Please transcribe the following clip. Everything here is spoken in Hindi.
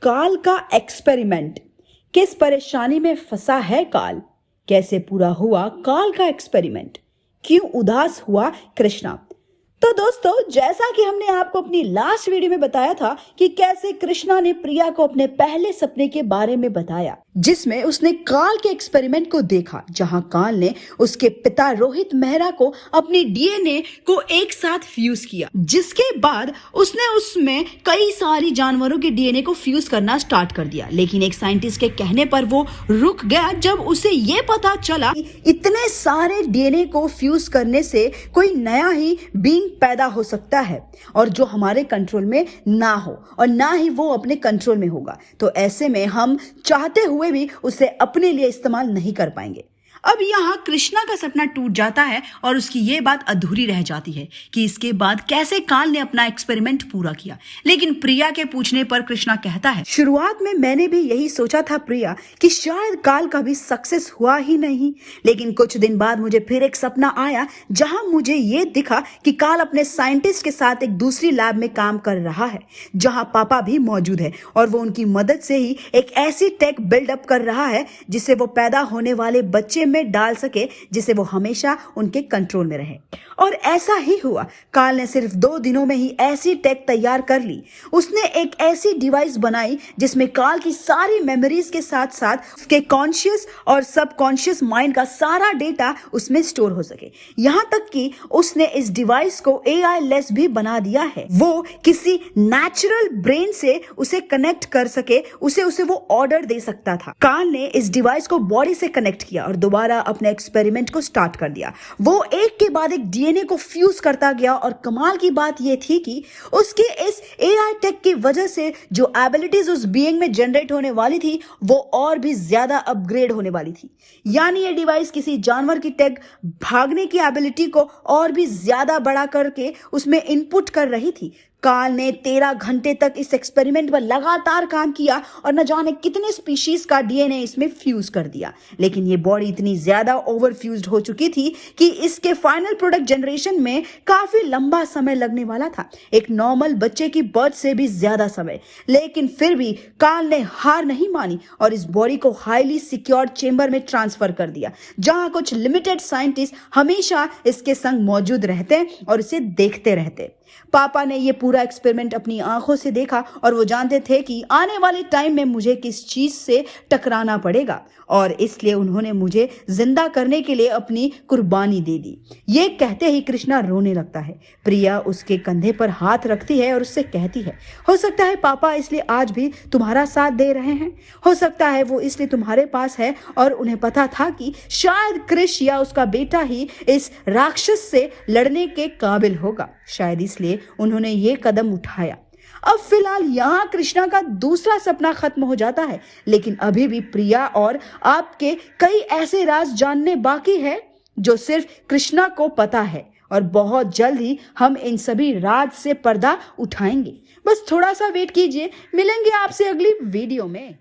काल का एक्सपेरिमेंट। किस परेशानी में फंसा है काल? कैसे पूरा हुआ काल का एक्सपेरिमेंट? क्यों उदास हुआ कृष्णा? तो दोस्तों, जैसा कि हमने आपको अपनी लास्ट वीडियो में बताया था कि कैसे कृष्णा ने प्रिया को अपने पहले सपने के बारे में बताया, जिसमें उसने काल के एक्सपेरिमेंट को देखा, जहां काल ने उसके पिता रोहित मेहरा को अपनी डीएनए को एक साथ फ्यूज किया, जिसके बाद उसने उसमें कई सारी जानवरों के डीएनए को फ्यूज करना स्टार्ट कर दिया। लेकिन एक साइंटिस्ट के कहने पर वो रुक गया जब उसे ये पता चला कि इतने सारे डीएनए को फ्यूज करने से कोई नया ही बीइंग पैदा हो सकता है, और जो हमारे कंट्रोल में ना हो और ना ही वो अपने कंट्रोल में होगा। तो ऐसे में हम चाहते हुए भी उसे अपने लिए इस्तेमाल नहीं कर पाएंगे। अब यहाँ कृष्णा का सपना टूट जाता है और उसकी ये बात अधूरी रह जाती है कि इसके बाद कैसे काल ने अपना एक्सपेरिमेंट पूरा किया। लेकिन प्रिया के पूछने पर कृष्णा कहता है, शुरुआत में मैंने भी यही सोचा था प्रिया कि शायद काल कभी सक्सेस हुआ ही नहीं, लेकिन कुछ दिन बाद मुझे फिर एक सपना आया जहां मुझे ये दिखा कि काल अपने साइंटिस्ट के साथ एक दूसरी लैब में काम कर रहा है, जहां पापा भी मौजूद है, और वो उनकी मदद से ही एक ऐसी टेक बिल्डअप कर रहा है जिसे वो पैदा होने वाले बच्चे में डाल सके, जिसे वो हमेशा उनके कंट्रोल में रहे। और ऐसा ही हुआ। काल ने सिर्फ 2 दिनों में ही ऐसी टेक तैयार कर ली। उसने एक ऐसी डिवाइस बनाई जिसमें काल की सारी मेमोरीज के साथ साथ उसके कॉन्शियस और सबकॉन्शियस माइंड का सारा डेटा उसमें स्टोर हो सके। यहां तक कि उसने इस डिवाइस को एआई लेस भी बना दिया है। वो किसी नेचुरल ब्रेन से उसे कनेक्ट कर सके, उसे वो ऑर्डर दे सकता था। काल ने इस डिवाइस को बॉडी से कनेक्ट किया और दोबारा अपने एक्सपेरिमेंट को स्टार्ट कर दिया। वो एक के बाद एक डीएनए को फ्यूज करता गया, और कमाल की बात यह थी कि उसके इस एआई टेक की वजह से जो एबिलिटीज उस बीइंग में जनरेट होने वाली थी वो और भी ज्यादा अपग्रेड होने वाली थी। यानी ये डिवाइस किसी जानवर की टेक भागने की एबिलिटी को और भी ज्यादा बड़ा करके उसमें इनपुट कर रही थी। काल ने 13 घंटे तक इस एक्सपेरिमेंट पर लगातार काम किया और न जाने कितने स्पीशीज का डीएनए इसमें फ्यूज कर दिया। लेकिन ये बॉडी इतनी ज्यादा ओवरफ्यूज्ड हो चुकी थी कि इसके फाइनल प्रोडक्ट जनरेशन में काफी लंबा समय लगने वाला था, एक नॉर्मल बच्चे की बर्थ से भी ज्यादा समय। लेकिन फिर भी काल ने हार नहीं मानी और इस बॉडी को हाईली सिक्योर्ड चेंबर में ट्रांसफर कर दिया, जहां कुछ लिमिटेड साइंटिस्ट हमेशा इसके संग मौजूद रहते और इसे देखते रहते। पापा ने यह पूरा एक्सपेरिमेंट अपनी आंखों से देखा और वो जानते थे कि आने वाले टाइम में मुझे किस चीज से टकराना पड़ेगा, और इसलिए उन्होंने मुझे जिंदा करने के लिए अपनी कुर्बानी दे दी। ये कहते ही कृष्णा रोने लगता है। प्रिया उसके कंधे पर हाथ रखती है और उससे कहती है, हो सकता है पापा इसलिए आज भी तुम्हारा साथ दे रहे हैं, हो सकता है वो इसलिए तुम्हारे पास है और उन्हें पता था कि शायद कृष या उसका बेटा ही इस राक्षस से लड़ने के काबिल होगा, शायद इसलिए उन्होंने ये कदम उठाया। अब फिलहाल यहाँ कृष्णा का दूसरा सपना खत्म हो जाता है, लेकिन अभी भी प्रिया और आपके कई ऐसे राज जानने बाकी है जो सिर्फ कृष्णा को पता है, और बहुत जल्द ही हम इन सभी राज से पर्दा उठाएंगे। बस थोड़ा सा वेट कीजिए, मिलेंगे आपसे अगली वीडियो में।